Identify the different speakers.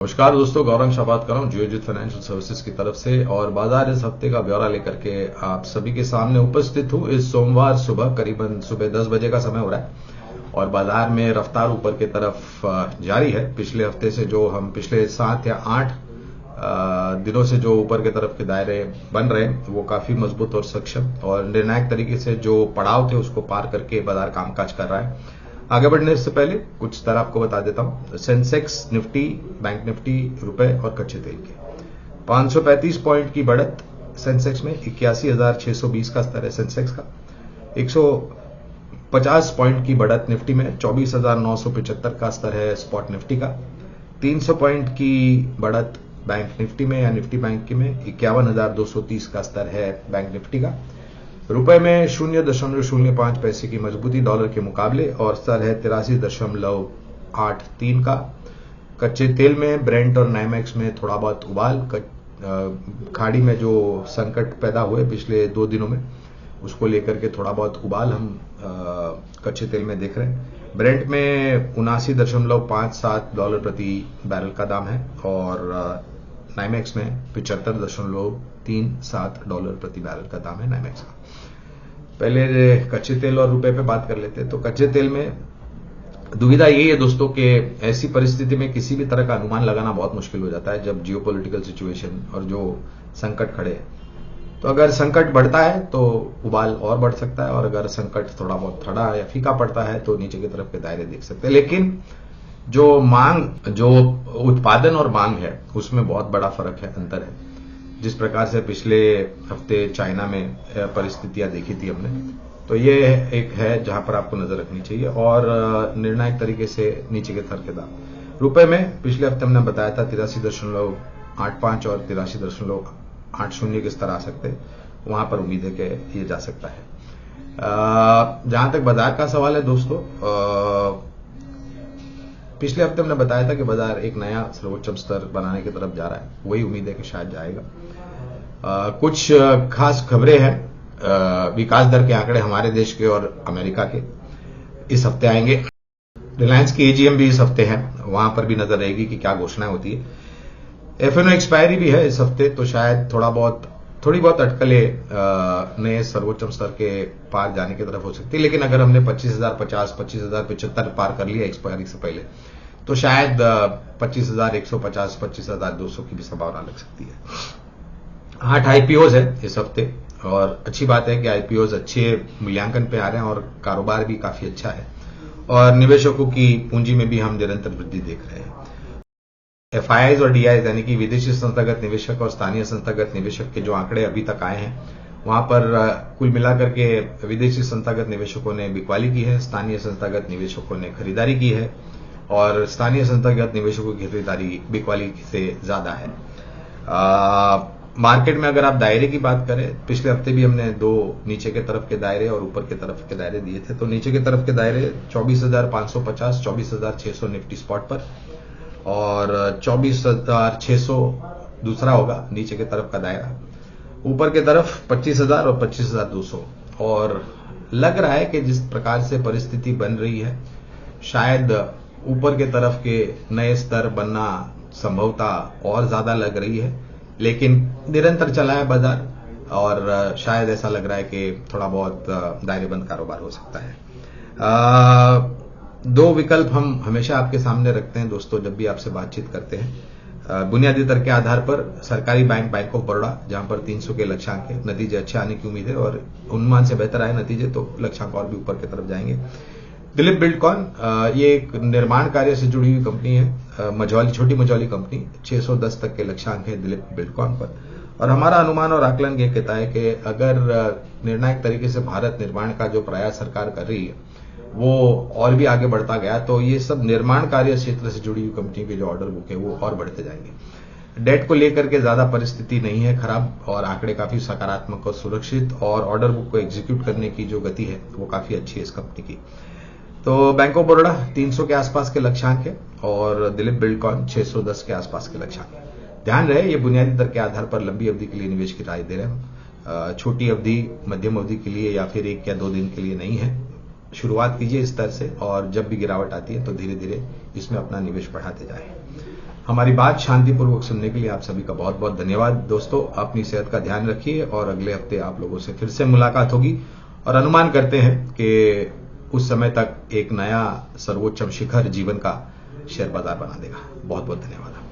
Speaker 1: नमस्कार दोस्तों, गौरव शाह बात कर रहा हूँ जियोजित फाइनेंशियल सर्विसेज की तरफ से और बाजार इस हफ्ते का ब्यौरा लेकर के आप सभी के सामने उपस्थित हूँ। इस सोमवार सुबह करीबन सुबह 10 बजे का समय हो रहा है और बाजार में रफ्तार ऊपर की तरफ जारी है। पिछले हफ्ते से जो हम पिछले 7 या 8 दिनों से जो ऊपर की तरफ के दायरे बन रहे हैं वो काफी मजबूत और सक्षम और निर्णायक तरीके से जो पड़ाव थे उसको पार करके बाजार कामकाज कर रहा है। आगे बढ़ने से पहले कुछ तरह आपको बता देता हूं। सेंसेक्स, निफ्टी, बैंक निफ्टी, रुपए और कच्चे तेल के 535 पॉइंट की बढ़त सेंसेक्स में, 81,620 का स्तर है सेंसेक्स का। 150 पॉइंट की बढ़त निफ्टी में, 24,975 का स्तर है स्पॉट निफ्टी का। 300 पॉइंट की बढ़त बैंक निफ्टी में या निफ्टी बैंक की में, 51,230 का स्तर है बैंक निफ्टी का। रुपए में 0.05 पैसे की मजबूती डॉलर के मुकाबले और स्तर है 83.83 का। कच्चे तेल में ब्रेंट और नाइमेक्स में थोड़ा बहुत उबाल, खाड़ी में जो संकट पैदा हुए पिछले 2 दिनों में उसको लेकर के थोड़ा बहुत उबाल हम कच्चे तेल में देख रहे हैं। ब्रेंट में 79.57 डॉलर प्रति बैरल का दाम है और नाइमेक्स में 75.37 डॉलर प्रति बैरल का दाम है नाइमेक्स का। पहले कच्चे तेल और रुपए पे बात कर लेते हैं। तो कच्चे तेल में दुविधा यही है दोस्तों कि ऐसी परिस्थिति में किसी भी तरह का अनुमान लगाना बहुत मुश्किल हो जाता है जब जियोपॉलिटिकल सिचुएशन और जो संकट खड़े हैं। तो अगर संकट बढ़ता है तो उबाल और बढ़ सकता है और अगर संकट थोड़ा बहुत थड़ा या फीका पड़ता है तो नीचे की तरफ के दायरे देख सकते हैं। लेकिन जो उत्पादन और मांग है उसमें बहुत बड़ा फर्क है, अंतर है। जिस प्रकार से पिछले हफ्ते चाइना में परिस्थितियां देखी थी हमने, तो ये एक है जहां पर आपको नजर रखनी चाहिए और निर्णायक तरीके से नीचे के स्तर के दाम। रुपए में पिछले हफ्ते हमने बताया था 83.85 और 83.80 के स्तर आ सकते हैं, वहां पर उम्मीद है कि ये जा सकता है। जहां तक बाजार का सवाल है दोस्तों, पिछले हफ्ते हमने बताया था कि बाजार एक नया सर्वोच्च स्तर बनाने की तरफ जा रहा है, वही उम्मीद है कि शायद जाएगा। कुछ खास खबरें हैं। विकास दर के आंकड़े हमारे देश के और अमेरिका के इस हफ्ते आएंगे। रिलायंस की एजीएम भी इस हफ्ते है, वहां पर भी नजर रहेगी कि क्या घोषणाएं होती है। एफएनओ एक्सपायरी भी है इस हफ्ते, तो शायद थोड़ी बहुत अटकलें नए सर्वोच्च स्तर के पार जाने की तरफ हो सकती है। लेकिन अगर हमने 25,050, 25,075 पार कर लिया एक्सपायरी से पहले, तो शायद 25,150, 25,200 की भी संभावना लग सकती है। 8 आईपीओज है इस हफ्ते और अच्छी बात है कि आईपीओज अच्छे मूल्यांकन पे आ रहे हैं और कारोबार भी काफी अच्छा है और निवेशकों की पूंजी में भी हम निरंतर वृद्धि देख रहे हैं। एफआईआईज और डीआईज यानी कि विदेशी संस्थागत निवेशक और स्थानीय संस्थागत निवेशक के जो आंकड़े अभी तक आए हैं, वहां पर कुल मिलाकर के विदेशी संस्थागत निवेशकों ने बिकवाली की है, स्थानीय संस्थागत निवेशकों ने खरीदारी की है और स्थानीय संस्थागत निवेशकों की खरीदारी बिकवाली से ज्यादा है। मार्केट में अगर आप दायरे की बात करें, पिछले हफ्ते भी हमने 2 नीचे के तरफ के दायरे और ऊपर के तरफ के दायरे दिए थे। तो नीचे की तरफ के दायरे 24,550, 24,600 निफ्टी स्पॉट पर और 24,600 दूसरा होगा नीचे की तरफ का दायरा। ऊपर की तरफ 25,000 और 25,200। और लग रहा है कि जिस प्रकार से परिस्थिति बन रही है, शायद ऊपर के तरफ के नए स्तर बनना संभवतः और ज्यादा लग रही है, लेकिन निरंतर चला है बाजार और शायद ऐसा लग रहा है कि थोड़ा बहुत दायरेबंद कारोबार हो सकता है। 2 विकल्प हम हमेशा आपके सामने रखते हैं दोस्तों जब भी आपसे बातचीत करते हैं। बुनियादी दर के आधार पर सरकारी बैंक ऑफ बड़ौदा, जहां पर 300 के लक्ष्यांक है, नतीजे अच्छे आने की उम्मीद है और अनुमान से बेहतर आए नतीजे तो लक्ष्यांक और भी ऊपर की तरफ जाएंगे। दिलीप बिल्डकॉन, ये एक निर्माण कार्य से जुड़ी हुई कंपनी है, छोटी मझौली कंपनी, 610 तक के लक्ष्यांक है दिलीप बिल्डकॉन पर। और हमारा अनुमान और आकलन ये कहता है कि अगर निर्णायक तरीके से भारत निर्माण का जो प्रयास सरकार कर रही है वो और भी आगे बढ़ता गया तो ये सब निर्माण कार्य क्षेत्र से जुड़ी हुई कंपनी के जो ऑर्डर बुक है वो और बढ़ते जाएंगे। डेट को लेकर के ज्यादा परिस्थिति नहीं है खराब और आंकड़े काफी सकारात्मक और सुरक्षित और ऑर्डर बुक को एग्जीक्यूट करने की जो गति है वो काफी अच्छी है इस कंपनी की। तो बैंक ऑफ बड़ौदा 300 के आसपास के लक्ष्यांक है और दिलीप बिल्डकॉन 610 के आसपास के लक्ष्यांक है। ध्यान रहे ये बुनियादी दर के आधार पर लंबी अवधि के लिए निवेश की राय दे रहे हैं, छोटी अवधि, मध्यम अवधि के लिए या फिर 1 या 2 दिन के लिए नहीं है। शुरुआत कीजिए इस स्तर से और जब भी गिरावट आती है तो धीरे धीरे इसमें अपना निवेश बढ़ाते जाएं। हमारी बात शांतिपूर्वक सुनने के लिए आप सभी का बहुत बहुत धन्यवाद। दोस्तों, अपनी सेहत का ध्यान रखिए और अगले हफ्ते आप लोगों से फिर से मुलाकात होगी और अनुमान करते हैं कि उस समय तक एक नया सर्वोच्च शिखर जीवन का शेयर बाजार बना देगा। बहुत बहुत धन्यवाद।